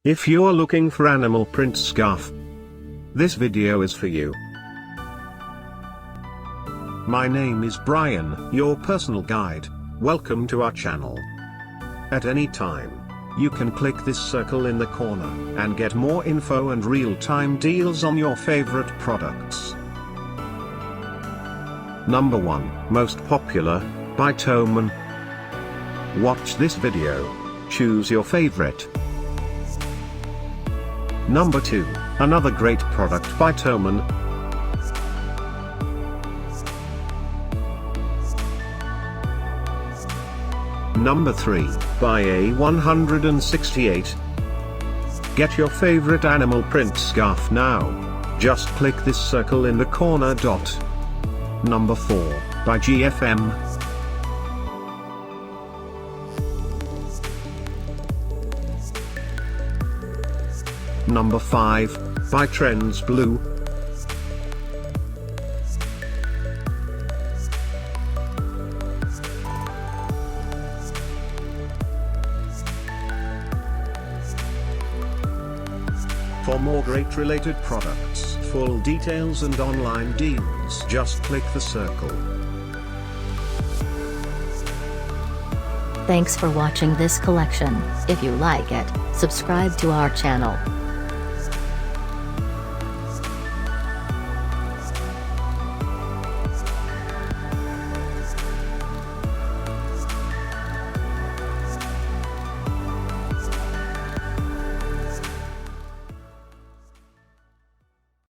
If you're looking for animal print scarf, this video is for you. My name is Brian, your personal guide. Welcome to our channel. At any time, you can click this circle in the corner and get more info and real-time deals on your favorite products. Number 1, Most Popular, by Toamen. Watch this video. Choose your favorite. Number 2, another great product by Toamen. Number 3, by A168. Get your favorite animal print scarf now. Just click this circle in the corner dot. Number 4, by GFM. Number 5, by TrendsBlue. For more great related products, full details and online deals, just click the circle. Thanks for watching this collection. If you like it, subscribe to our channel.